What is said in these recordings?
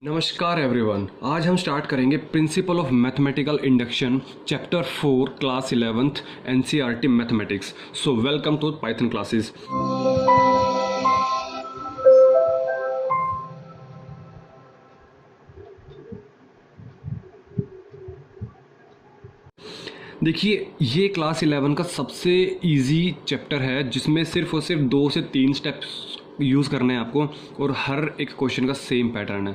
नमस्कार एवरीवन। आज हम स्टार्ट करेंगे principle of mathematical induction chapter 4 class 11th NCERT mathematics. So welcome to Python classes. देखिए, ये क्लास 11 का सबसे इजी चैप्टर है जिसमें सिर्फ और सिर्फ 2 से 3 स्टेप्स यूज़ करने हैं आपको, और हर एक क्वेश्चन का सेम पैटर्न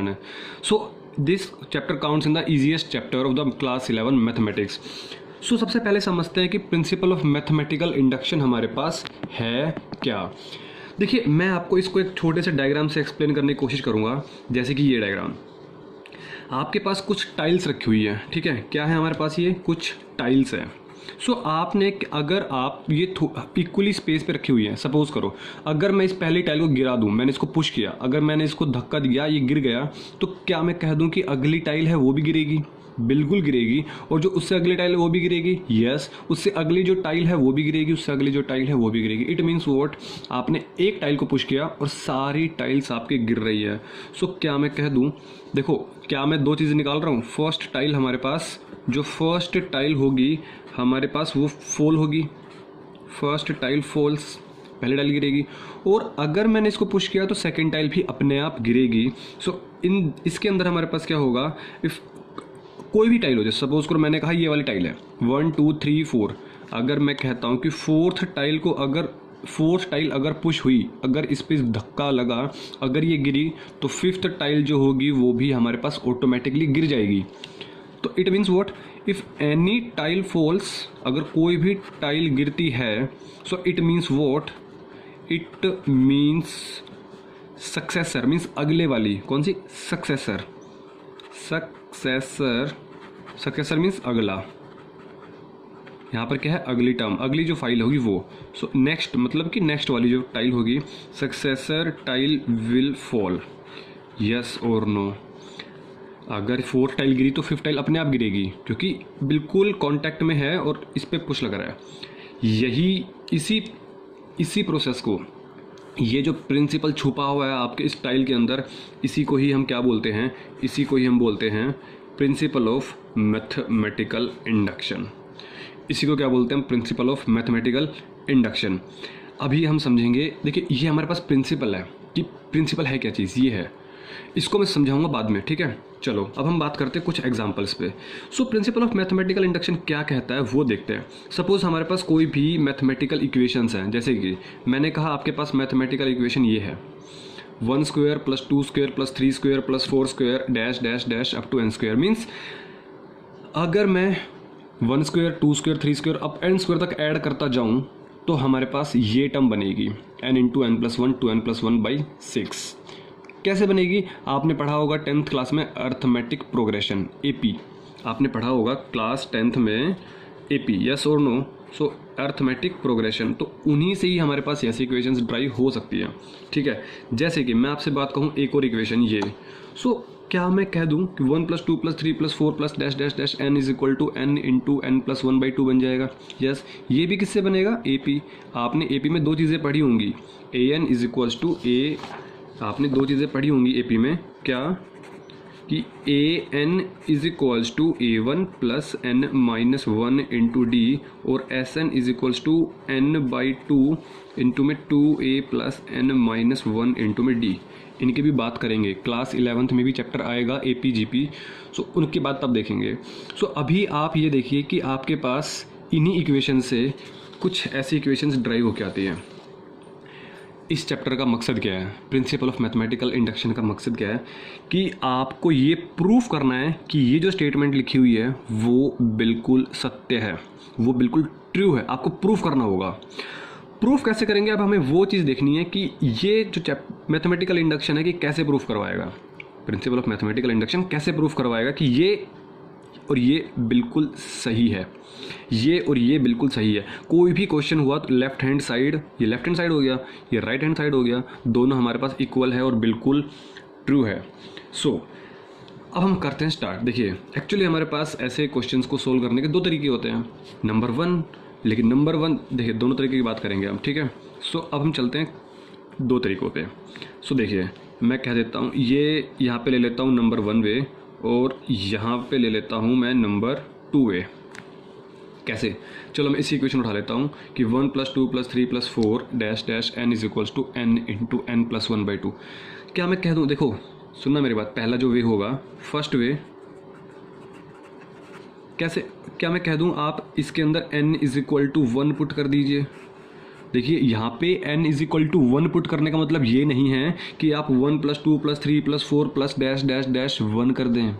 है। So this chapter counts in the easiest chapter of the class 11 mathematics. So सबसे पहले समझते हैं कि प्रिंसिपल ऑफ मैथमेटिकल इंडक्शन हमारे पास है क्या। देखिए, मैं आपको इसको एक छोटे से डायग्राम से एक्सप्लेन करने की कोशिश करूँगा। जैसे कि ये डायग्राम, आपके पास कुछ टाइल्स रखी हुई है, ठीक है। क्या है हमारे पास? ये कुछ टाइल्स है। सो आपने, अगर आप ये इक्वली स्पेस पे रखी हुई है, सपोज करो अगर मैं इस पहली टाइल को गिरा दूं, मैंने इसको पुश किया, अगर मैंने इसको धक्का दिया, ये गिर गया, तो क्या मैं कह दूं कि अगली टाइल है वो भी गिरेगी? बिल्कुल गिरेगी। और जो उससे अगली टाइल है वो भी गिरेगी। यस, उससे अगली जो टाइल है वो भी गिरेगी, उससे अगली जो टाइल है वो भी गिरेगी। इट मीन्स वॉट, आपने एक टाइल को पुश किया और सारी टाइल्स आपके गिर रही है। सो क्या मैं कह दूं, देखो क्या मैं दो चीज़ें निकाल रहा हूँ। फर्स्ट टाइल, हमारे पास जो फर्स्ट टाइल होगी हमारे पास वो फॉल होगी। फर्स्ट टाइल फॉल्स, पहली टाइल गिरेगी। और अगर मैंने इसको पुश किया तो सेकंड टाइल भी अपने आप गिरेगी। सो इसके अंदर हमारे पास क्या होगा, इफ कोई भी टाइल हो, जैसे सपोज करो मैंने कहा ये वाली टाइल है 1 2 3 4, अगर मैं कहता हूँ कि फोर्थ टाइल अगर पुश हुई, अगर इस पर धक्का लगा, अगर ये गिरी, तो फिफ्थ टाइल जो होगी वो भी हमारे पास ऑटोमेटिकली गिर जाएगी। तो it means what, if any tile falls, अगर कोई भी टाइल गिरती है, so it means what, it means successor, means अगले वाली। कौन सी? सक्सेसर मीन्स अगला। यहाँ पर क्या है? अगली टर्म, अगली जो फाइल होगी वो। सो नेक्स्ट मतलब कि नेक्स्ट वाली जो टाइल होगी, successor tile will fall. Yes और नो? अगर फोर्थ टाइल गिरी तो फिफ्थ टाइल अपने आप गिरेगी, क्योंकि बिल्कुल कांटेक्ट में है और इस पर पुश लग रहा है। यही इसी प्रोसेस को, ये जो प्रिंसिपल छुपा हुआ है आपके इस टाइल के अंदर, इसी को ही हम क्या बोलते हैं? इसी को ही हम बोलते हैं प्रिंसिपल ऑफ मैथमेटिकल इंडक्शन। इसी को क्या बोलते हैं? Principal of mathematical induction. अभी हम समझेंगे। देखिए, ये हमारे पास प्रिंसिपल है कि प्रिंसिपल है क्या चीज़, ये है। इसको मैं समझाऊंगा बाद में, ठीक है। चलो अब हम बात करते हैं कुछ एग्जांपल्स पे। So principal of mathematical induction क्या कहता है वो देखते हैं। सपोज हमारे पास कोई भी मैथमेटिकल इक्वेशंस हैं, जैसे कि मैंने कहा आपके पास मैथमेटिकल इक्वेशन ये है 1 square plus 2 square plus 3 square plus 4 square dash dash dash up to n square. Means अगर मैं 1 स्क्वायर 2 स्क्वायर 3 स्क्वायर अब n स्क्वायर तक ऐड करता जाऊँ तो हमारे पास ये टर्म बनेगी n into n plus 1 2n+1/6। कैसे बनेगी? आपने पढ़ा होगा 10th क्लास में अर्थमेटिक प्रोग्रेशन, एपी। आपने पढ़ा होगा क्लास 10th में एपी। यस और नो? सो अर्थमेटिक प्रोग्रेशन, तो उन्हीं से ही हमारे पास ऐसी इक्वेशंस ड्राइव हो सकती है, ठीक है। जैसे कि मैं आपसे बात कहूँ एक और इक्वेशन ये। सो क्या मैं कह दूँ कि 1 + 2 + 3 + 4 + dash dash dash n = n into n+1/2 बन जाएगा। यस, ये भी किससे बनेगा? एपी। आपने एपी में दो चीज़ें पढ़ी होंगी, an = a, आपने दो चीज़ें पढ़ी होंगी एपी में, क्या कि an = a1 + n-1 into D, और sn = n/2 इंटू में 2a + n-1 इंटू में डी। इनकी भी बात करेंगे, क्लास 11th में भी चैप्टर आएगा एपी जीपी। सो उनकी बात तब देखेंगे। सो अभी आप ये देखिए कि आपके पास इन्हीं इक्वेशन से कुछ ऐसी इक्वेशंस ड्राइव होकर आती हैं। इस चैप्टर का मकसद क्या है? प्रिंसिपल ऑफ मैथमेटिकल इंडक्शन का मकसद क्या है कि आपको ये प्रूफ करना है कि ये जो स्टेटमेंट लिखी हुई है वो बिल्कुल सत्य है, वो बिल्कुल ट्रू है। आपको प्रूफ करना होगा। प्रूफ कैसे करेंगे? अब हमें वो चीज़ देखनी है कि ये जो मैथमेटिकल इंडक्शन है कि कैसे प्रूफ करवाएगा। प्रिंसिपल ऑफ मैथमेटिकल इंडक्शन कैसे प्रूफ करवाएगा कि ये और ये बिल्कुल सही है, ये और ये बिल्कुल सही है। कोई भी क्वेश्चन हुआ तो लेफ्ट हैंड साइड, ये लेफ्ट हैंड साइड हो गया, ये राइट हैंड साइड हो गया, दोनों हमारे पास इक्वल है और बिल्कुल ट्रू है। सो अब हम करते हैं स्टार्ट। देखिए, एक्चुअली हमारे पास ऐसे क्वेश्चंस को सोल्व करने के दो तरीके होते हैं। नंबर वन देखिए, दोनों तरीके की बात करेंगे हम, ठीक है। सो अब हम चलते हैं दो तरीकों पे। सो देखिए, मैं कह देता हूँ ये यहाँ पे ले लेता हूँ नंबर 1 वे और यहाँ पे ले लेता हूँ मैं नंबर 2 वे। कैसे? चलो मैं इसी इक्वेशन उठा लेता हूँ कि 1 + 2 + 3 + 4 dash dash n = n × n + 1/2। क्या मैं कह दूँ, देखो सुनना मेरी बात, पहला जो वे होगा फर्स्ट वे, कैसे, क्या मैं कह दूँ आप इसके अंदर n = 1 पुट कर दीजिए। देखिए यहाँ पे n = 1 पुट करने का मतलब ये नहीं है कि आप 1 + 2 + 3 + 4 + डैश डैश डैश 1 कर दें।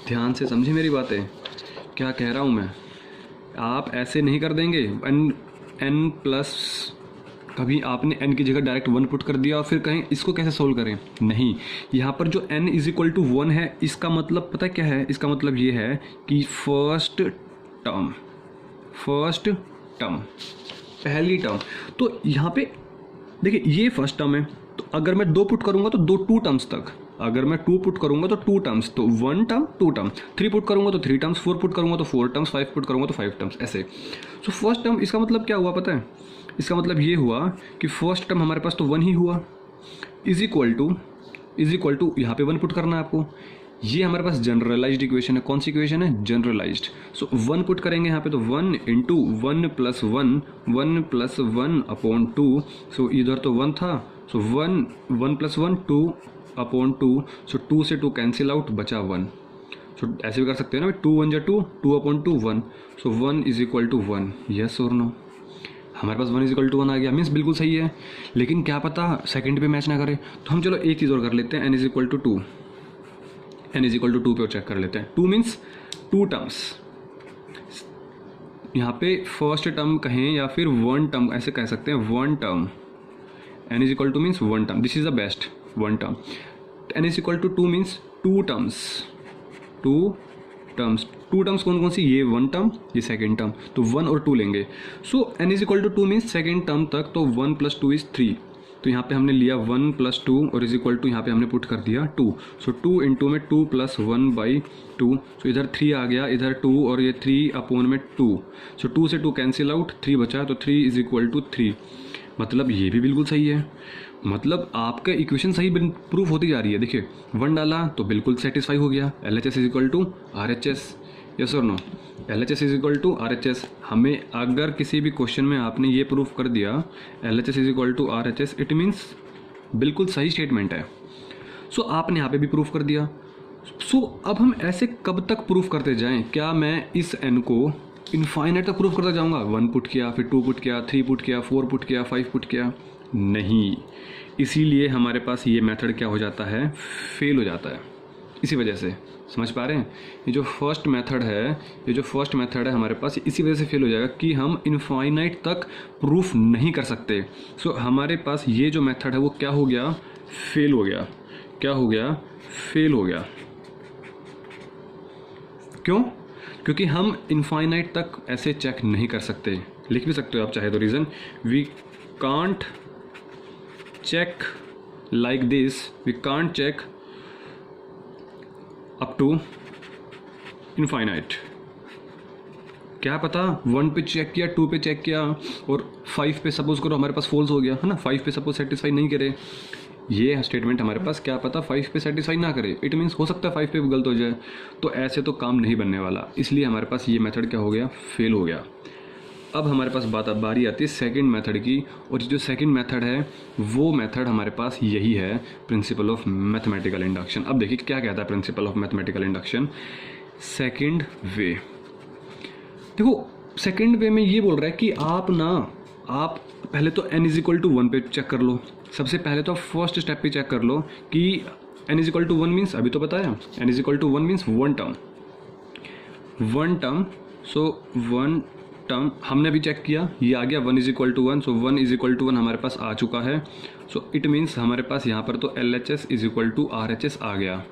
ध्यान से समझे मेरी बातें, क्या कह रहा हूँ मैं। आप ऐसे नहीं कर देंगे n प्लस, कभी आपने n की जगह डायरेक्ट 1 पुट कर दिया और फिर कहें इसको कैसे सोल्व करें। नहीं, यहाँ पर जो n = 1 है इसका मतलब पता क्या है, इसका मतलब ये है कि फर्स्ट टर्म पहली टर्म। तो यहाँ पे देखिए ये फर्स्ट टर्म है, तो अगर मैं 2 पुट करूँगा तो 2 टर्म्स तक, अगर मैं 2 पुट करूँगा तो 2 टर्म्स, तो 1 टर्म 2 टर्म, 3 पुट करूँगा तो 3 टर्म्स, 4 पुट करूँगा तो 4 टर्म्स, 5 पुट करूँगा तो 5 टर्म्स, ऐसे। सो फर्स्ट टर्म, इसका मतलब क्या हुआ पता है, इसका मतलब ये हुआ कि फर्स्ट टर्म हमारे पास तो 1 ही हुआ, इज इक्वल टू यहाँ पे 1 पुट करना है आपको। ये हमारे पास जनरलाइज्ड इक्वेशन है। कौन सी इक्वेशन है? जनरलाइज्ड। सो 1 पुट करेंगे यहाँ पे तो 1 × 1 + 1 + 1/2। सो इधर तो 1 था, सो 1 + 1 2/2। सो 2 से 2 कैंसिल आउट, बचा 1। सो ऐसे भी कर सकते हैं ना, 2 × 1 = 2, 2/2 1। सो 1 = 1, यस और नो। हमारे पास 1 = 1 आ गया, मीन्स बिल्कुल सही है। लेकिन क्या पता सेकंड पे मैच ना करे, तो हम चलो एक चीज़ और कर लेते हैं, n = 2, n = 2 पे और चेक कर लेते हैं। 2 मीन्स 2 टर्म्स, यहाँ पे फर्स्ट टर्म कहें या फिर 1 टर्म, ऐसे कह सकते हैं 1 term. n = 2 means 1 term, this is the best 1 term. n = 2 means 2 terms, 2 terms कौन कौन सी? ये 1 टर्म, ये सेकेंड टर्म, तो 1 और 2 लेंगे। सो n = 2 मीन्स सेकेंड टर्म तक, तो 1 + 2 = 3। तो यहाँ पे हमने लिया 1 + 2 और = यहाँ पे हमने पुट कर दिया 2। सो 2 × में 2 + 1/2। सो इधर 3 आ गया, इधर 2 और ये 3/2। सो 2 से 2 कैंसिल आउट, 3 बचा, तो 3 = 3। मतलब ये भी बिल्कुल सही है, मतलब आपका इक्वेशन सही प्रूफ होती जा रही है। देखिए 1 डाला तो बिल्कुल सेटिस्फाई हो गया। LHS = RHS, यस और नो। LHS = RHS। हमें अगर किसी भी क्वेश्चन में आपने ये प्रूफ कर दिया LHS = RHS, इट मीन्स बिल्कुल सही स्टेटमेंट है। सो आपने यहाँ पे भी प्रूफ कर दिया। सो अब हम ऐसे कब तक प्रूफ करते जाएं? क्या मैं इस n को इनफाइनाइट तक प्रूफ करता जाऊँगा? 1 पुट किया, फिर 2 पुट किया, 3 पुट किया, 4 पुट किया, 5 पुट किया? नहीं, इसीलिए हमारे पास ये मेथड क्या हो जाता है? फेल हो जाता है। इसी वजह से, समझ पा रहे हैं? ये जो फर्स्ट मेथड है हमारे पास, इसी वजह से फेल हो जाएगा कि हम इनफाइनाइट तक प्रूफ नहीं कर सकते। सो हमारे पास ये जो मेथड है वो क्या हो गया? फेल हो गया। क्या हो गया? फेल हो गया। क्यों? क्योंकि हम इनफाइनाइट तक ऐसे चेक नहीं कर सकते। लिख भी सकते हो आप चाहे तो reason, we can't check like this, we can't check up to infinite. क्या पता 1 पे चेक किया, 2 पे चेक किया और 5 पे सपोज करो हमारे पास फॉल्स हो गया, है ना, 5 पे सपोज सेटिस्फाई नहीं करे, ये स्टेटमेंट हमारे पास क्या पता 5 पे सेटिस्फाई ना करे, इट मीन्स हो सकता है 5 पे गलत हो जाए। तो ऐसे तो काम नहीं बनने वाला, इसलिए हमारे पास ये मेथड क्या हो गया? फेल हो गया। अब हमारे पास बारी आती है सेकंड मेथड की, और जो सेकंड मेथड है वो मेथड हमारे पास यही है, प्रिंसिपल ऑफ मैथमेटिकल इंडक्शन। अब देखिए क्या कहता है principal of mathematical induction. Second वे, देखो सेकंड वे में ये बोल रहा है कि आप पहले तो n = 1 पे चेक कर लो। सबसे पहले तो आप फर्स्ट स्टेप पे चेक कर लो कि n = 1 मीन्स, अभी तो बताया n = 1 मीन्स 1 टर्म। सो 1 टर्म हमने भी चेक किया, ये आ गया 1 = 1। सो 1 = 1 हमारे पास आ चुका है। सो इट मीन्स हमारे पास यहाँ पर तो LHS = RHS आ गया।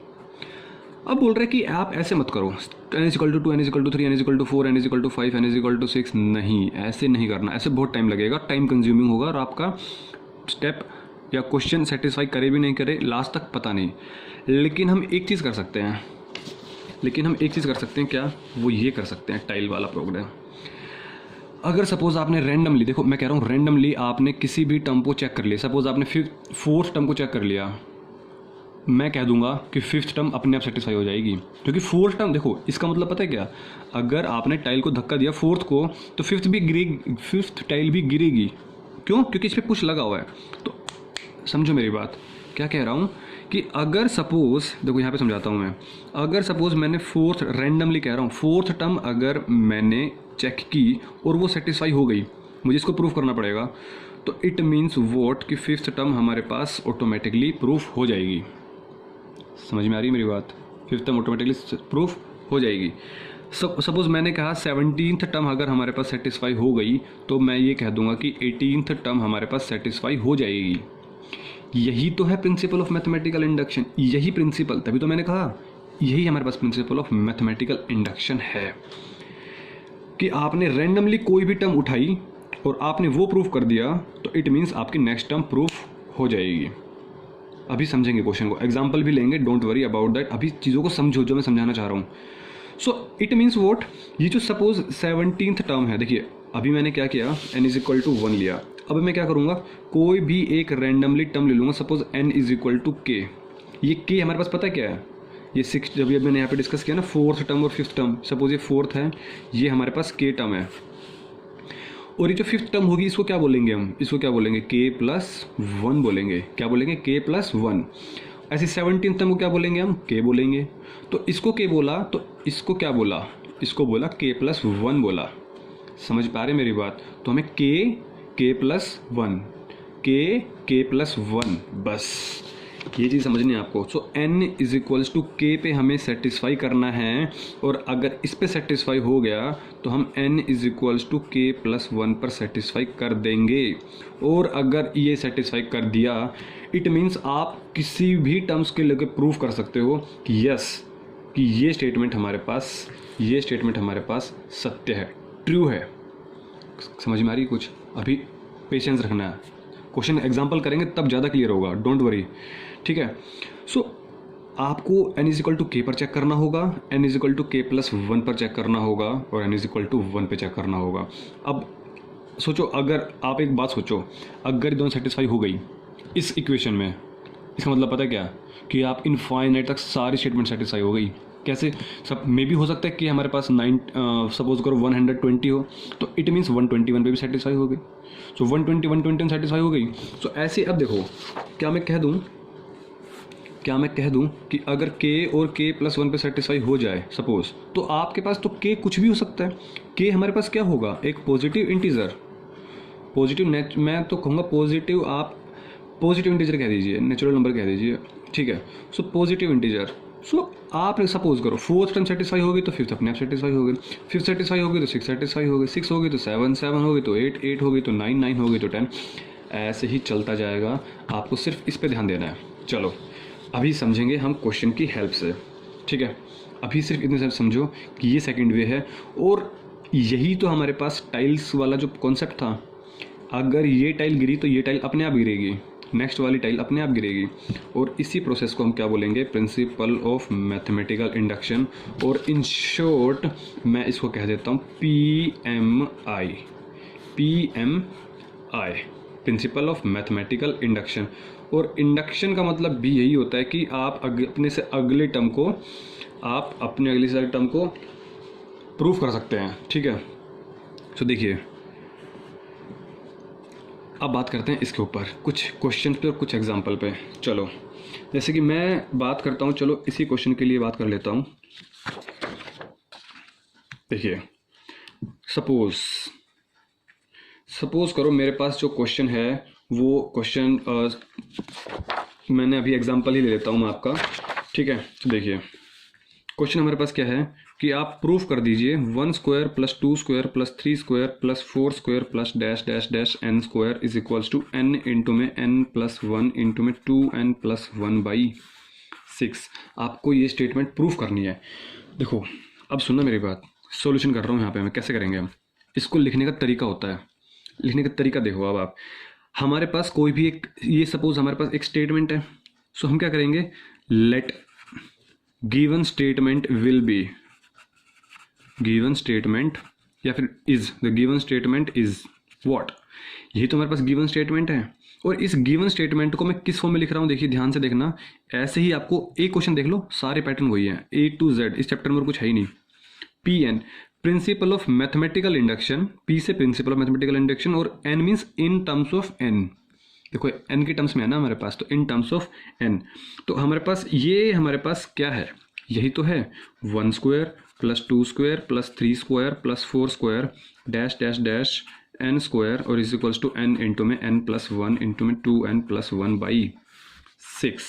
अब बोल रहे हैं कि आप ऐसे मत करो, n = 2, n = 3, n = 4, n = 5, n = 6, नहीं, ऐसे नहीं करना, ऐसे बहुत टाइम लगेगा, टाइम कंज्यूमिंग होगा और आपका स्टेप या क्वेश्चन सेटिस्फाई करे भी नहीं करे लास्ट तक पता नहीं। लेकिन हम एक चीज़ कर सकते हैं, क्या? वो ये कर सकते हैं, टाइल वाला प्रोग्राम। अगर सपोज आपने रैंडमली, देखो मैं कह रहा हूँ रैंडमली आपने किसी भी टर्म को चेक कर लिया, सपोज आपने 4th टर्म को चेक कर लिया, मैं कह दूंगा कि फिफ्थ टर्म अपने आप सेटिस्फाई हो जाएगी, क्योंकि फोर्थ टर्म देखो, इसका मतलब पता है क्या, अगर आपने टाइल को धक्का दिया फोर्थ को तो फिफ्थ भी गिरेगी, फिफ्थ टाइल भी गिरेगी। क्यों? क्योंकि इस पर पुश लगा हुआ है। तो समझो मेरी बात, क्या कह रहा हूँ कि अगर सपोज देखो यहाँ पे समझाता हूँ मैं, अगर सपोज मैंने फोर्थ, रैंडमली कह रहा हूँ, फोर्थ टर्म अगर मैंने चेक की और वो सेटिस्फाई हो गई, मुझे इसको प्रूफ करना पड़ेगा, तो इट मीन्स वोट कि फिफ्थ टर्म हमारे पास ऑटोमेटिकली प्रूफ हो जाएगी। समझ में आ रही है मेरी बात? फिफ्थ टर्म ऑटोमेटिकली प्रूफ हो जाएगी। सपोज मैंने कहा 17th टर्म अगर हमारे पास सेटिस्फाई हो गई तो मैं ये कह दूंगा कि 18th टर्म हमारे पास सेटिस्फाई हो जाएगी। यही तो है प्रिंसिपल ऑफ मैथमेटिकल इंडक्शन, यही प्रिंसिपल, तभी तो मैंने कहा यही हमारे पास प्रिंसिपल ऑफ मैथमेटिकल इंडक्शन है कि आपने रैंडमली कोई भी टर्म उठाई और आपने वो प्रूफ कर दिया तो इट मीन्स आपकी नेक्स्ट टर्म प्रूफ हो जाएगी। अभी समझेंगे क्वेश्चन को, एग्जाम्पल भी लेंगे, डोंट वरी अबाउट दैट, अभी चीज़ों को समझो जो मैं समझाना चाह रहा हूँ। सो इट मीन्स वॉट, ये जो सपोज 17th टर्म है, देखिए अभी मैंने क्या किया, n इज इक्वल टू 1 लिया। अब मैं क्या करूँगा, कोई भी एक रैंडमली टर्म ले लूँगा, suppose n is equal to k। ये k हमारे पास पता है क्या है, ये 6, जब मैंने यहाँ पे डिस्कस किया ना फोर्थ टर्म और फिफ्थ टर्म, सपोज ये फोर्थ है, ये हमारे पास k टर्म है, और ये जो फिफ्थ टर्म होगी इसको क्या बोलेंगे हम, इसको क्या बोलेंगे, k+1 बोलेंगे। क्या बोलेंगे? k+1। ऐसे 17th टर्म को क्या बोलेंगे हम, k बोलेंगे। तो इसको k बोला तो इसको क्या बोला, इसको बोला k+1 बोला। समझ पा रहे मेरी बात? तो हमें k+1, k+1, बस ये चीज़ समझनी है आपको। सो n is equals to k पे हमें सेटिस्फाई करना है, और अगर इस पे सेटिस्फाई हो गया तो हम n is equals to k+1 पर सेटिस्फाई कर देंगे। और अगर ये सेटिस्फाई कर दिया इट मीन्स आप किसी भी टर्म्स के लेकर प्रूव कर सकते हो कि यस, कि ये स्टेटमेंट हमारे पास सत्य है, ट्रू है। समझ में आ रही कुछ? अभी पेशेंस रखना है, क्वेश्चन एग्जाम्पल करेंगे तब ज़्यादा क्लियर होगा, डोंट वरी, ठीक है। सो आपको n is equal to k पर चेक करना होगा, n is equal to k+1 पर चेक करना होगा, और n इज इक्वल टू 1 पे चेक करना होगा। अब सोचो, अगर आप एक बात सोचो, अगर दोनों सेटिस्फाई हो गई इस इक्वेशन में, इसका मतलब पता है क्या, कि आप इनफाइनाइट तक सारी स्टेटमेंट सेटिस्फाई हो गई। कैसे? सब मे भी हो सकता है कि हमारे पास सपोज करो 120 हो, तो इट मीन्स 121 पे भी सेटिस्फाई हो गई। सो 120 सेटिस्फाई हो गई। सो ऐसे अब देखो, क्या मैं कह दूं कि अगर k और k+1 पे सेटिस्फाई हो जाए सपोज, तो आपके पास तो k कुछ भी हो सकता है। k हमारे पास क्या होगा, एक पॉजिटिव इंटीजर, मैं तो कहूँगा पॉजिटिव, आप पॉजिटिव इंटीजर कह दीजिए, नेचुरल नंबर कह दीजिए, ठीक है। So positive integer. सो आप सपोज करो फोर्थ टर्म सेटिस्फाई होगी तो फिफ्थ अपने आप सेटिस्फाई हो गई, फिफ्थ सेटिस्फाई होगी तो 6 सेटिस्फाई हो गई, 6 होगी तो 7, 7 होगी तो 8, 8 होगी तो 9, 9 होगी तो 10, ऐसे ही चलता जाएगा। आपको सिर्फ इस पे ध्यान देना है। चलो अभी समझेंगे हम क्वेश्चन की हेल्प से, ठीक है। अभी सिर्फ इतने से समझो कि ये सेकंड वे है, और यही तो हमारे पास टाइल्स वाला जो कॉन्सेप्ट था, अगर ये टाइल गिरी तो ये टाइल अपने आप गिरेगी, नेक्स्ट वाली टाइल अपने आप गिरेगी। और इसी प्रोसेस को हम क्या बोलेंगे, प्रिंसिपल ऑफ मैथमेटिकल इंडक्शन, और इन शॉर्ट मैं इसको कह देता हूँ PMI, principal of mathematical induction. और इंडक्शन का मतलब भी यही होता है कि आप अपने से अगले टर्म को, आप अपने अगले से टर्म को प्रूफ कर सकते हैं, ठीक है। तो देखिए अब बात करते हैं इसके ऊपर, कुछ क्वेश्चन पे और कुछ एग्जांपल पे। चलो जैसे कि मैं बात करता हूँ, चलो इसी क्वेश्चन के लिए बात कर लेता हूँ। देखिए सपोज करो मेरे पास जो क्वेश्चन है वो क्वेश्चन मैंने अभी एग्जांपल ही ले लेता हूँ मैं आपका, ठीक है। तो देखिए क्वेश्चन हमारे पास क्या है कि आप प्रूफ कर दीजिए 1 square plus 2 square plus 3 square plus 4 square plus dash dash dash n square is equals to n into में n+1 इंटू में 2n+1/6। आपको ये स्टेटमेंट प्रूफ करनी है। देखो अब सुनना मेरी बात, सॉल्यूशन कर रहा हूँ यहाँ पे मैं, कैसे करेंगे हम इसको, लिखने का तरीका होता है, लिखने का तरीका देखो। अब आप हमारे पास कोई भी एक, ये सपोज हमारे पास एक स्टेटमेंट है, सो हम क्या करेंगे, let given statement will be, given statement या फिर is, the given statement is what, यही तो हमारे पास गिवन स्टेटमेंट है। और इस गिवन स्टेटमेंट को मैं किस फॉर्म में लिख रहा हूँ, देखिए ध्यान से देखना। ऐसे ही आपको एक क्वेश्चन देख लो, सारे पैटर्न वही हैं, A to Z, इस चैप्टर में और कुछ है ही नहीं। PN principal of mathematical induction, P से प्रिंसिपल ऑफ मैथमेटिकल इंडक्शन, और N means in terms of N। देखो N के टर्म्स में है ना हमारे पास, तो इन टर्म्स ऑफ N। तो हमारे पास ये हमारे पास क्या है, यही तो है 1 square plus 2 square plus 3 square plus 4 square dash dash dash n square और is equals to n into में n प्लस 1 इंटू में 2n प्लस 1 बाई 6।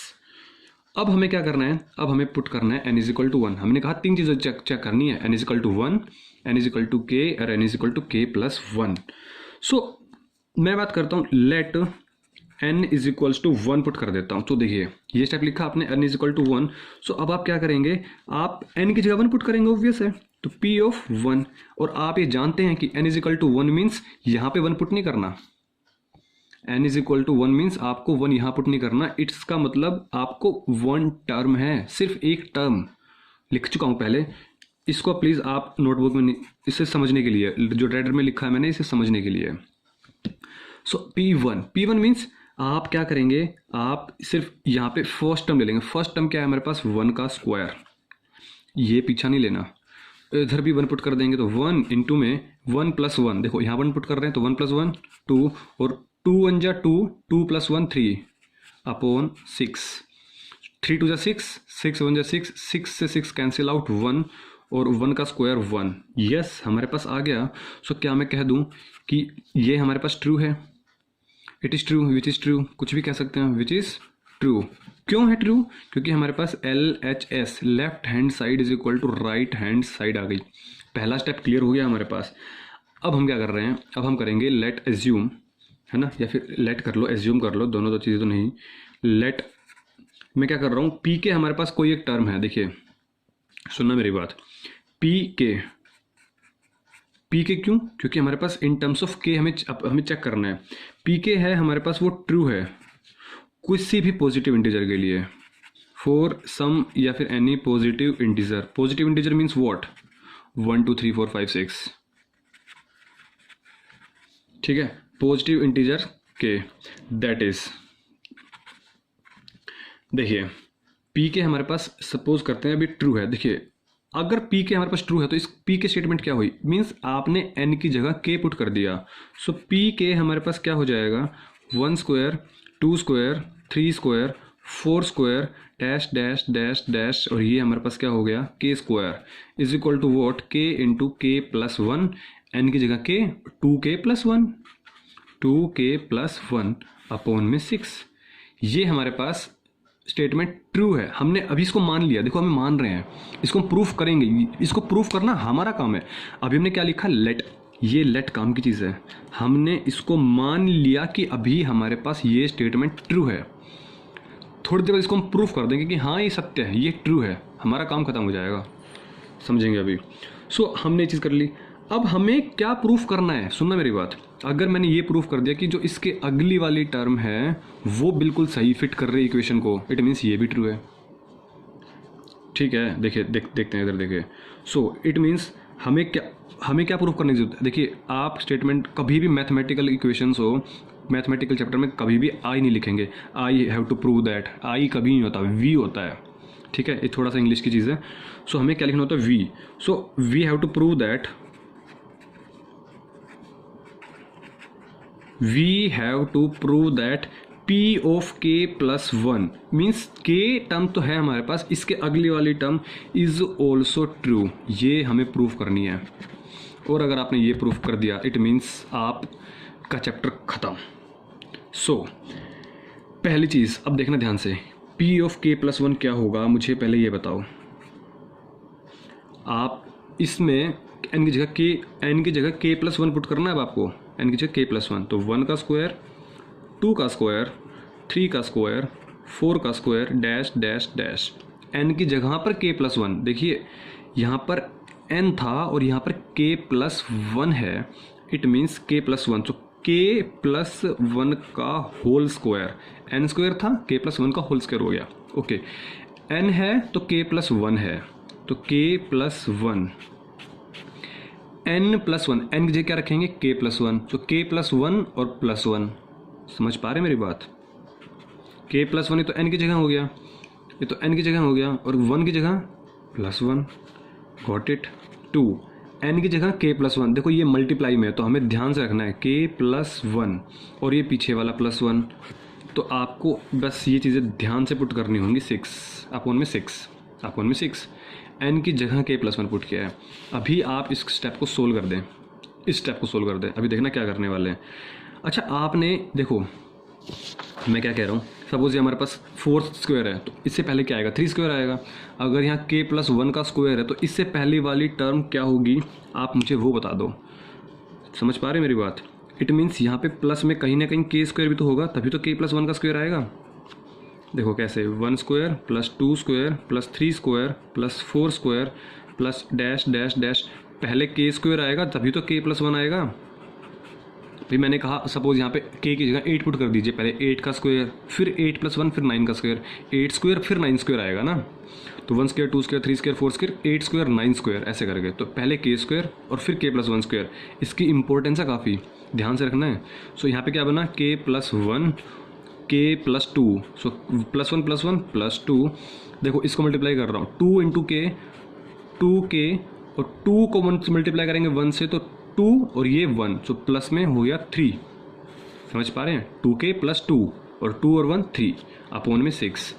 अब हमें क्या करना है, अब हमें पुट करना है n इज इक्वल टू 1। हमने कहा 3 चीज़ें चेक करनी है, n is equal to 1, n is equal to k और n is equal to k plus 1। So मैं बात करता हूँ, let n is equals to 1 put कर देता हूँ। तो देखिए ये स्टेप लिखा आपने, n इज इक्वल टू 1। सो अब आप क्या करेंगे, आप n की जगह 1 पुट करेंगे, ऑब्वियस है, तो p ऑफ 1। और आप ये जानते हैं कि n is equal to 1 means यहाँ पे 1 पुट नहीं करना, n is equal to 1 means आपको 1 यहाँ पुट नहीं करना। इट्स का मतलब आपको 1 टर्म है, सिर्फ एक टर्म लिख चुका हूँ पहले, इसको प्लीज़ आप नोटबुक में इसे समझने के लिए, जो रेडर में लिखा है मैंने, इसे समझने के लिए। सो P1 मीन्स आप क्या करेंगे, आप सिर्फ यहाँ पे फर्स्ट टर्म ले लेंगे। फर्स्ट टर्म क्या है हमारे पास, 1 का स्क्वायर, ये पीछा नहीं लेना, इधर भी 1 पुट कर देंगे तो 1 इंटू में 1 प्लस 1, देखो यहाँ 1 पुट कर रहे हैं तो 1 प्लस 1 2, और 2 1 जा 2, 2 प्लस 1 3 अपॉन 6, 3 2 जा 6, 6 1 जा 6, 6 से 6 कैंसिल आउट 1, और 1 का स्क्वायर 1। यस हमारे पास आ गया। सो क्या मैं कह दूँ कि ये हमारे पास ट्रू है, it is true, which is true, कुछ भी कह सकते हैं, विच इज़ ट्रू। क्यों है ट्रू, क्योंकि हमारे पास LHS left hand side is equal to right hand side आ गई। पहला स्टेप क्लियर हो गया हमारे पास। अब हम क्या कर रहे हैं, अब हम करेंगे लेट एज्यूम, है ना, या फिर लेट कर लो, एज्यूम कर लो, दोनों दो चीज़ें तो नहीं। लेट मैं क्या कर रहा हूँ, पी के हमारे पास कोई एक टर्म है, देखिए सुनना मेरी बात, पी के क्यों, क्योंकि हमारे पास इन टर्म्स ऑफ के हमें चेक करना है। पी के है हमारे पास, वो ट्रू है किसी भी पॉजिटिव इंटीजर के लिए, फॉर सम या फिर any positive integer. Positive integer means what, 1 2 3 4 5 6, ठीक है, पॉजिटिव इंटीजर के, दैट इज, देखिए पी के हमारे पास सपोज करते हैं अभी ट्रू है। देखिए अगर पी के हमारे पास ट्रू है तो इस पी के स्टेटमेंट क्या हुई, मीन्स आपने एन की जगह के पुट कर दिया। सो पी के हमारे पास क्या हो जाएगा, 1 square 2 square 3 square 4 square dash dash dash dash, और ये हमारे पास क्या हो गया, k square is equal to what, k into k plus 1, n की जगह के 2k plus 1, 2k plus 1 upon में 6। ये हमारे पास स्टेटमेंट ट्रू है, हमने अभी इसको मान लिया, देखो हमें मान रहे हैं, इसको हम प्रूफ करेंगे, इसको प्रूफ करना हमारा काम है। अभी हमने क्या लिखा, लेट, ये लेट काम की चीज़ है, हमने इसको मान लिया कि अभी हमारे पास ये स्टेटमेंट ट्रू है। थोड़ी देर बाद इसको हम प्रूफ कर देंगे कि हाँ ये सत्य है, ये ट्रू है, हमारा काम खत्म हो जाएगा, समझेंगे अभी। सो हमने ये चीज़ कर ली। अब हमें क्या प्रूफ करना है, सुनना मेरी बात, अगर मैंने ये प्रूफ कर दिया कि जो इसके अगली वाली टर्म है वो बिल्कुल सही फिट कर रही है इक्वेशन को, इट मीन्स ये भी ट्रू है, ठीक है। देखिए देखते हैं इधर, देखिए। सो इट मीन्स हमें क्या प्रूफ करने की जरूरत है। देखिए आप स्टेटमेंट कभी भी मैथमेटिकल इक्वेशंस हो, मैथमेटिकल चैप्टर में कभी भी आई नहीं लिखेंगे, I have to prove that, I कभी नहीं होता, वी होता है, ठीक है, ये थोड़ा सा इंग्लिश की चीज़ है। सो हमें क्या लिखना होता है, we. So we have to prove that, we have to prove that p of k plus 1 means k term तो है हमारे पास, इसके अगली वाली टर्म इज ऑल्सो ट्रू, ये हमें प्रूफ करनी है। और अगर आपने ये प्रूफ कर दिया इट मीन्स आपका चैप्टर खत्म। सो पहली चीज़ अब देखना ध्यान से, p of k plus 1 क्या होगा, मुझे पहले ये बताओ। आप इसमें n की जगह k plus 1 पुट करना है अब आपको, n की जगह k plus 1, तो 1 का स्क्वायर 2 का स्क्वायर 3 का स्क्वायर 4 का square dash dash dash, n की जगह पर k plus 1, देखिए यहाँ पर n था और यहाँ पर k plus 1 है, इट मीन्स k plus 1, तो k plus 1 का होल स्क्वायर, n स्क्वायर था k plus 1 का होल स्क्वायर हो गया, ओके। n है तो k plus 1 है, तो k plus 1, n plus 1, n की जगह क्या रखेंगे, k plus 1, तो k plus 1 और plus 1, समझ पा रहे मेरी बात? k प्लस वन, ये तो n की जगह हो गया, ये तो n की जगह हो गया, और 1 की जगह +1, गॉट इट। 2 n की जगह k प्लस वन। देखो ये मल्टीप्लाई में है तो हमें ध्यान से रखना है k प्लस वन, और ये पीछे वाला +1, तो आपको बस ये चीज़ें ध्यान से पुट करनी होंगी। 6/6 n की जगह k प्लस वन पुट किया है। अभी आप इस स्टेप को सोल्व कर दें, इस स्टेप को सोल्व कर दें। अभी देखना क्या करने वाले हैं। अच्छा आपने देखो मैं क्या कह रहा हूँ, सपोज ये हमारे पास 4 स्क्वायर है तो इससे पहले क्या आएगा, 3 स्क्वायर आएगा। अगर यहाँ k प्लस वन का स्क्वायर है तो इससे पहले वाली टर्म क्या होगी, आप मुझे वो बता दो। समझ पा रहे मेरी बात? इट मीन्स यहाँ पे प्लस में कहीं ना कहीं k स्क्वायर भी तो होगा, तभी तो k प्लस वन का स्क्वायर आएगा। देखो कैसे, 1 square plus 2 square plus 3 square plus 4 square plus dash dash dash, पहले k स्क्वायर आएगा तभी तो k प्लस वन आएगा। भाई मैंने कहा सपोज यहाँ पे k की जगह 8 पुट कर दीजिए, पहले 8 का स्क्वायर, फिर 8 प्लस वन, फिर 9 का स्क्वायर, 8 स्क्वायर फिर 9 स्क्वायर आएगा ना। तो 1 square 2 square 3 square 4 square 8 square 9 square ऐसे करके, तो पहले k स्क्वायर और फिर k प्लस वन स्क्वायर। इसकी इंपॉर्टेंस है काफ़ी, ध्यान से रखना है। सो यहाँ पे क्या बना, k plus one k plus two, so +1 + 1 + 2। देखो इसको मल्टीप्लाई कर रहा हूँ, 2 × k 2k, और 2 को 1 से मल्टीप्लाई करेंगे 1 से तो 2 और ये 1, सो प्लस में हो गया 3। समझ पा रहे हैं? 2k + 2 और 2 और 1 3 अपॉन में 6।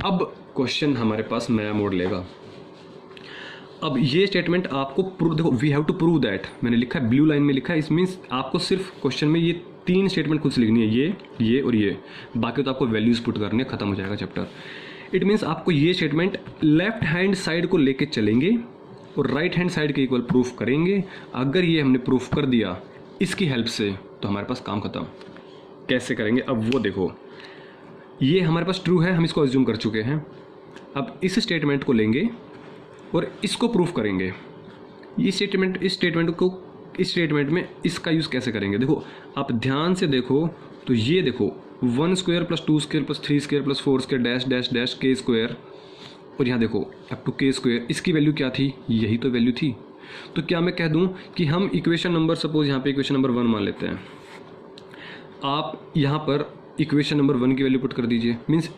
अब क्वेश्चन हमारे पास नया मोड लेगा। अब ये स्टेटमेंट आपको प्रूव, देखो we have to prove that, मैंने लिखा है ब्लू लाइन में लिखा है। इस मीन्स आपको सिर्फ क्वेश्चन में ये 3 स्टेटमेंट खुद से लिखनी है, ये और ये, बाकी तो आपको वैल्यूज पुट करनी है, खत्म हो जाएगा चैप्टर। इट मीन्स आपको ये स्टेटमेंट लेफ्ट हैंड साइड को लेके चलेंगे और राइट हैंड साइड के इक्वल प्रूफ करेंगे। अगर ये हमने प्रूफ कर दिया इसकी हेल्प से तो हमारे पास काम खत्म। कैसे करेंगे अब वो देखो, ये हमारे पास ट्रू है, हम इसको अज्यूम कर चुके हैं। अब इस स्टेटमेंट को लेंगे और इसको प्रूफ करेंगे। इस स्टेटमेंट में इसका यूज़ कैसे करेंगे, देखो आप ध्यान से देखो तो ये देखो 1 square + 2 square + 3 square + 4 square dash dash dash k square, और यहाँ देखो अप टू k स्क्वायर। इसकी वैल्यू क्या थी, यही तो वैल्यू थी। तो क्या मैं कह दूँ कि हम इक्वेशन नंबर, सपोज यहाँ पे इक्वेशन नंबर 1 मान लेते हैं, आप यहाँ पर इक्वेशन नंबर 1 की वैल्यू पुट कर दीजिए। मीन्स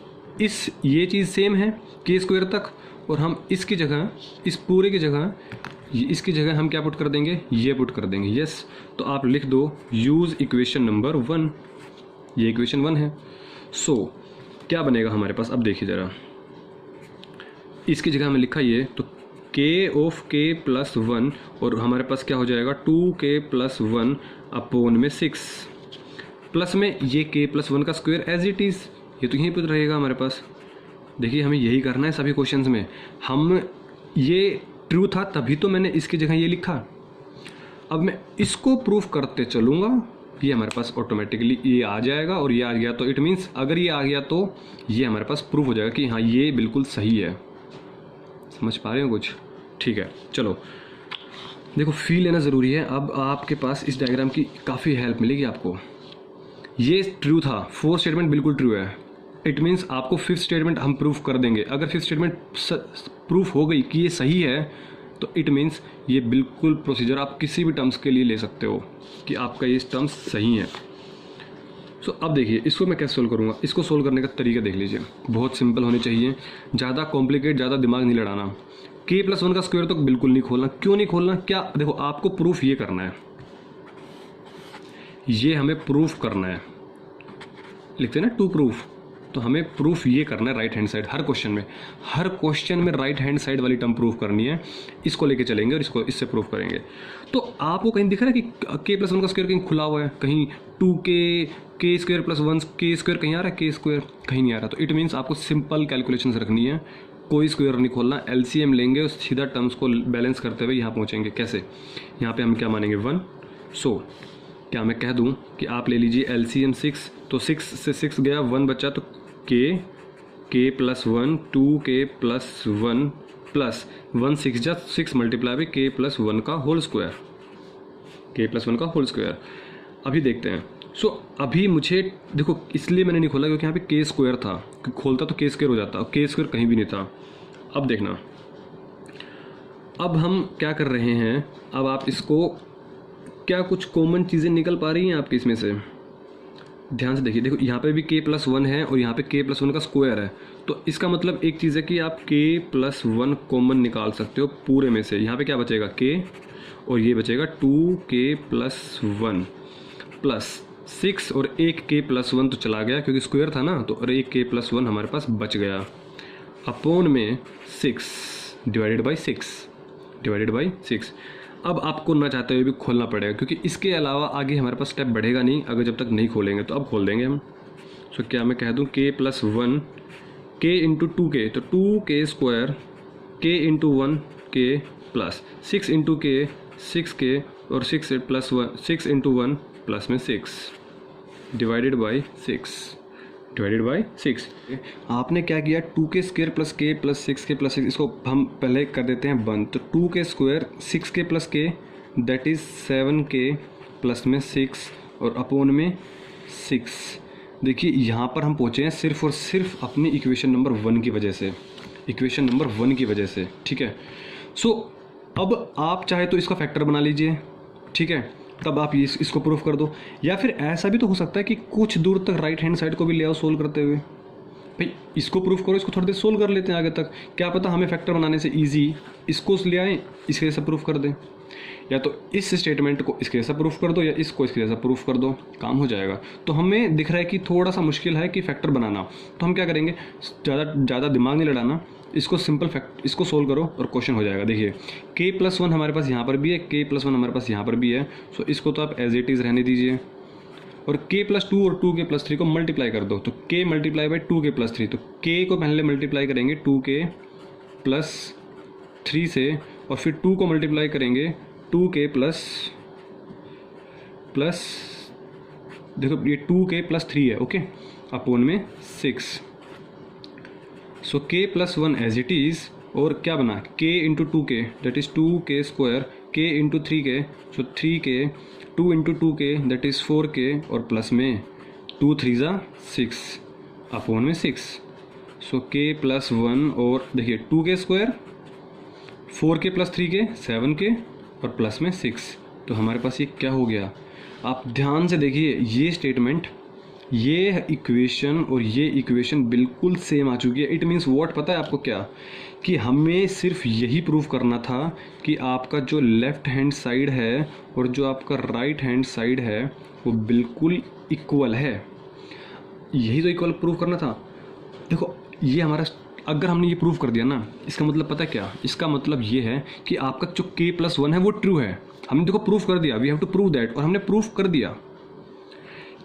ये चीज़ सेम है k स्क्वायर तक, और हम इसकी जगह, इस पूरे की जगह, इसकी जगह हम क्या पुट कर देंगे, ये पुट कर देंगे। यस, तो आप लिख दो यूज़ इक्वेशन नंबर 1, ये इक्वेशन 1 है। सो क्या बनेगा हमारे पास, अब देखिए ज़रा, इसकी जगह हमें लिखा ये, तो k ऑफ k + 1, और हमारे पास क्या हो जाएगा 2k + 1 अपॉन में 6, प्लस में ये k + 1 का स्क्वायर एज इट इज़, ये तो यहीं पर रहेगा हमारे पास। देखिए हमें यही करना है सभी क्वेश्चंस में। हम ये ट्रू था तभी तो मैंने इसकी जगह ये लिखा। अब मैं इसको प्रूफ करते चलूँगा, ये हमारे पास ऑटोमेटिकली ये आ जाएगा, और ये आ गया तो इट मीन्स अगर ये आ गया तो ये हमारे पास प्रूफ हो जाएगा कि हाँ ये बिल्कुल सही है। समझ पा रहे हो कुछ? ठीक है, चलो देखो फील लेना ज़रूरी है। अब आपके पास इस डायग्राम की काफ़ी हेल्प मिलेगी आपको। ये ट्रू था, 4 स्टेटमेंट बिल्कुल ट्रू है। इट मीन्स आपको 5th स्टेटमेंट हम प्रूफ कर देंगे। अगर 5th स्टेटमेंट प्रूफ हो गई कि ये सही है तो इट मीन्स ये बिल्कुल प्रोसीजर आप किसी भी टर्म्स के लिए ले सकते हो कि आपका ये टर्म्स सही है। सो अब देखिए इसको मैं कैसे सोल्व करूँगा। इसको सोल्व करने का तरीका देख लीजिए, बहुत सिंपल होने चाहिए, ज़्यादा कॉम्प्लिकेट, ज़्यादा दिमाग नहीं लड़ाना। k + 1 का स्क्वायर तो बिल्कुल नहीं खोलना। क्यों नहीं खोलना, क्या देखो आपको प्रूफ ये करना है, ये हमें प्रूफ करना है, लिखते हैं ना टू प्रूफ, तो हमें प्रूफ ये करना है राइट हैंड साइड। हर क्वेश्चन में राइट हैंड साइड वाली टर्म प्रूफ करनी है। इसको लेके चलेंगे और इसको इससे प्रूफ करेंगे। तो आपको कहीं दिख रहा है कि k + 1 का स्क्वायर कहीं खुला हुआ है, कहीं 2k स्क्वायर + 1 k स्क्वायर कहीं आ रहा है, k स्क्वायर कहीं नहीं आ रहा। तो इट मीन्स आपको सिंपल कैलकुलेशन रखनी है, कोई स्क्वायर नहीं खोलना, LCM लेंगे और सीधा टर्म्स को बैलेंस करते हुए यहाँ पहुँचेंगे। कैसे, यहाँ पे हम क्या मानेंगे 1। सो क्या मैं कह दूँ कि आप ले लीजिए LCM 6, तो 6 से 6 गया, 1 बचा, तो k + 1 2k + 1 प्लस 1 6 जा 6 मल्टीप्लाई बाई k + 1 का होल स्क्वायर, k + 1 का होल स्क्वायर। अभी देखते हैं। सो अभी मुझे देखो इसलिए मैंने नहीं खोला क्योंकि यहाँ पे k स्क्वायर था, खोलता तो k स्क्वायर हो जाता, और k स्क्वायर कहीं भी नहीं था। अब देखना, अब हम क्या कर रहे हैं, अब आप इसको क्या कुछ कॉमन चीज़ें निकल पा रही हैं आपकी इसमें से? ध्यान से देखिए, देखो यहाँ पे भी k+1 है और यहाँ पे k+1 का स्क्वायर है, तो इसका मतलब एक चीज़ है कि आप k+1 कॉमन निकाल सकते हो पूरे में से। यहाँ पे क्या बचेगा k और ये बचेगा 2k+1 प्लस 6 और एक k+1 तो चला गया क्योंकि स्क्वायर था ना, तो और एक k+1 हमारे पास बच गया अपॉन में 6 डिवाइडेड बाई 6। अब आपको ना चाहते हुए भी खोलना पड़ेगा क्योंकि इसके अलावा आगे हमारे पास स्टेप बढ़ेगा नहीं अगर जब तक नहीं खोलेंगे। तो अब खोल देंगे हम। सो क्या मैं कह दूँ k+1 k इंटू 2k, तो 2k² k into 1k plus 6 into k 6k और 6 इंटू 1 प्लस में 6 डिवाइडेड बाई 6। आपने क्या किया, 2k² plus k plus 6k plus 6, इसको हम पहले कर देते हैं बंद। तो 2k² 6k plus k that is 7k plus में 6 और अपोन में 6। देखिए यहाँ पर हम पहुँचे हैं सिर्फ और सिर्फ अपनी इक्वेशन नंबर 1 की वजह से, ठीक है। सो अब आप चाहे तो इसका फैक्टर बना लीजिए, ठीक है, तब आप इसको प्रूफ कर दो। या फिर ऐसा भी तो हो सकता है कि कुछ दूर तक राइट हैंड साइड को भी ले आओ सोल्व करते हुए। भाई इसको प्रूफ करो, इसको थोड़ी देर सोल्व कर लेते हैं आगे तक, क्या पता हमें फैक्टर बनाने से इजी इसको ले आएँ, इसके जैसा प्रूफ कर दें। या तो इस स्टेटमेंट को इसके जैसा प्रूफ कर दो या इसको इसके जैसा प्रूफ कर दो, काम हो जाएगा। तो हमें दिख रहा है कि थोड़ा सा मुश्किल है कि फैक्टर बनाना, तो हम क्या करेंगे, ज़्यादा दिमाग नहीं लड़ाना, इसको सिंपल इसको सोल्व करो और क्वेश्चन हो जाएगा। देखिए k+1 हमारे पास यहाँ पर भी है, k+1 हमारे पास यहाँ पर भी है, सो इसको तो आप एज इट इज़ रहने दीजिए। और k+2 और 2k+3 को मल्टीप्लाई कर दो, तो k मल्टीप्लाई बाई 2k+3, तो k को पहले मल्टीप्लाई करेंगे 2k+3 से और फिर 2 को मल्टीप्लाई करेंगे 2k प्लस देखो ये 2k+3 है, ओके, अपोन में 6। सो k+1 एज इट इज़, और क्या बना k into 2k that is 2k², k into 3k, so 3k, 2 into 2k that is 4k और प्लस में 2 3 6 अपोन में 6। सो k+1 और देखिए 2k², 4k plus 3k 7k और प्लस में 6, तो हमारे पास ये क्या हो गया। आप ध्यान से देखिए ये स्टेटमेंट, ये इक्वेशन और ये इक्वेशन बिल्कुल सेम आ चुकी है। इट मीन्स व्हाट, पता है आपको क्या, कि हमें सिर्फ यही प्रूफ करना था कि आपका जो लेफ़्ट हैंड साइड है और जो आपका राइट हैंड साइड है वो बिल्कुल इक्वल है। यही तो इक्वल प्रूफ करना था। देखो ये हमारा, अगर हमने ये प्रूफ कर दिया ना, इसका मतलब पता है क्या, इसका मतलब ये है कि आपका जो k+1 है वो ट्रू है। हमने देखो प्रूफ कर दिया, we have to prove that, और हमने प्रूफ कर दिया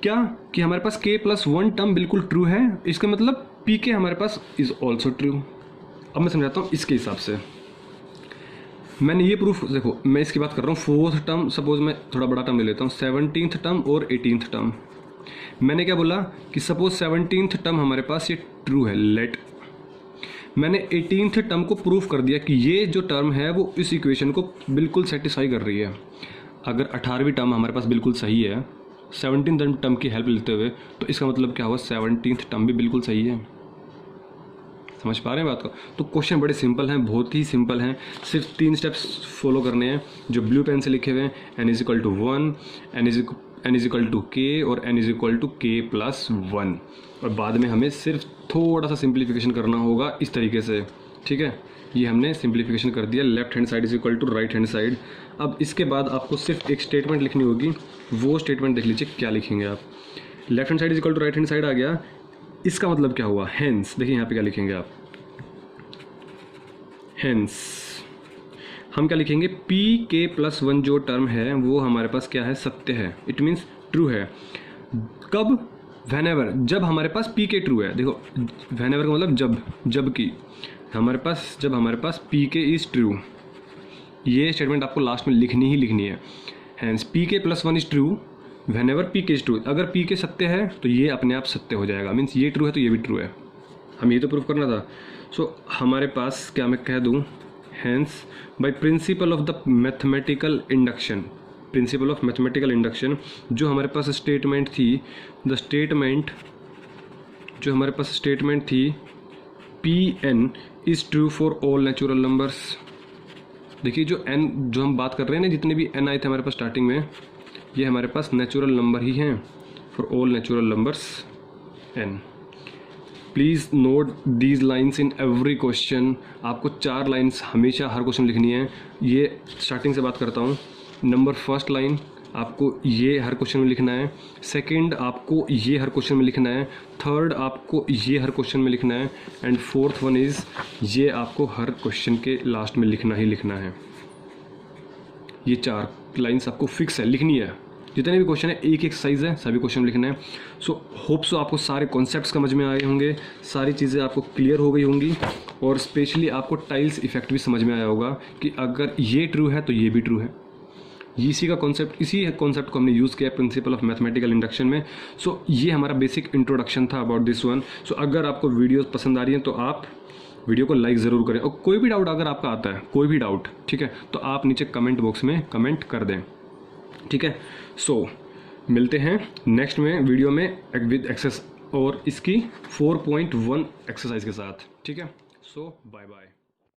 क्या कि हमारे पास k+1 टर्म बिल्कुल ट्रू है। इसका मतलब pk हमारे पास इज़ ऑल्सो ट्रू। अब मैं समझाता हूँ इसके हिसाब से। मैंने ये प्रूफ, देखो मैं इसकी बात कर रहा हूँ 4th टर्म, सपोज मैं थोड़ा बड़ा टर्म ले लेता हूँ 17th टर्म और 18th टर्म। मैंने क्या बोला कि सपोज 17th टर्म हमारे पास ये ट्रू है, लेट मैंने 18th टर्म को प्रूफ कर दिया कि ये जो टर्म है वो इस इक्वेशन को बिल्कुल सेटिस्फाई कर रही है। अगर 18वीं टर्म हमारे पास बिल्कुल सही है 17th टर्म की हेल्प लेते हुए, तो इसका मतलब क्या हुआ, 17th टर्म भी बिल्कुल सही है। समझ पा रहे हैं बात को। तो क्वेश्चन बड़े सिंपल हैं, बहुत ही सिंपल हैं, सिर्फ 3 स्टेप्स फॉलो करने हैं जो ब्लू पेन से लिखे हुए हैं। n = 1, n = k और n = k+1, और बाद में हमें सिर्फ थोड़ा सा सिंप्लीफिकेशन करना होगा इस तरीके से, ठीक है। ये हमने सिंप्लीफिकेशन कर दिया, left hand side = right hand side. अब इसके बाद आपको सिर्फ एक स्टेटमेंट लिखनी होगी, वो स्टेटमेंट देख लीजिए क्या लिखेंगे आप। Left hand side = right hand side आ गया, इसका मतलब क्या हुआ, हेंस। देखिए यहाँ पे क्या लिखेंगे आप, हेंस हम क्या लिखेंगे, pk+1 जो टर्म है वो हमारे पास क्या है, सत्य है, इट मीन्स ट्रू है। कब, व्हेनेवर, जब हमारे पास pk ट्रू है। देखो व्हेनेवर का मतलब जबकि हमारे पास, जब हमारे पास pk इज़ ट्रू, ये स्टेटमेंट आपको लास्ट में लिखनी ही लिखनी है। Hence pk+1 is true whenever pk is true. अगर pk सत्य है तो ये अपने आप सत्य हो जाएगा, मीन्स ये ट्रू है तो ये भी ट्रू है। हम ये तो प्रूफ करना था। सो हमारे पास क्या मैं कह दूँ, hence by principle of the mathematical induction, जो हमारे पास स्टेटमेंट थी, द स्टेटमेंट जो हमारे पास स्टेटमेंट थी Pn is true for all natural numbers. देखिए जो n जो हम बात कर रहे हैं ना, जितने भी n आए थे हमारे पास स्टार्टिंग में, ये हमारे पास नेचुरल नंबर ही हैं। For all natural numbers n। Please note these lines in every question. आपको 4 लाइन्स हमेशा हर क्वेश्चन लिखनी है। ये स्टार्टिंग से बात करता हूँ। नंबर फर्स्ट लाइन आपको ये हर क्वेश्चन में लिखना है, सेकंड आपको ये हर क्वेश्चन में लिखना है, थर्ड आपको ये हर क्वेश्चन में लिखना है, एंड फोर्थ वन इज़ ये आपको हर क्वेश्चन के लास्ट में लिखना ही लिखना है। ये 4 लाइन्स आपको फिक्स है, लिखनी है। जितने भी क्वेश्चन है एक एक्सरसाइज है, सभी क्वेश्चन लिखना है। सो होप सो आपको सारे कॉन्सेप्ट्स समझ में आए होंगे, सारी चीज़ें आपको क्लियर हो गई होंगी, और स्पेशली आपको टाइल्स इफेक्ट भी समझ में आया होगा कि अगर ये ट्रू है तो ये भी ट्रू है। इसी कॉन्सेप्ट को हमने यूज़ किया प्रिंसिपल ऑफ मैथमेटिकल इंडक्शन में। सो ये हमारा बेसिक इंट्रोडक्शन था अबाउट दिस वन। सो अगर आपको वीडियोस पसंद आ रही हैं तो आप वीडियो को लाइक ज़रूर करें, और कोई भी डाउट अगर आपका आता है, कोई भी डाउट, ठीक है, तो आप नीचे कमेंट बॉक्स में कमेंट कर दें, ठीक है। सो मिलते हैं नेक्स्ट में वीडियो में विद एक्सेस और इसकी 4.1 एक्सरसाइज के साथ, ठीक है। सो बाय बाय।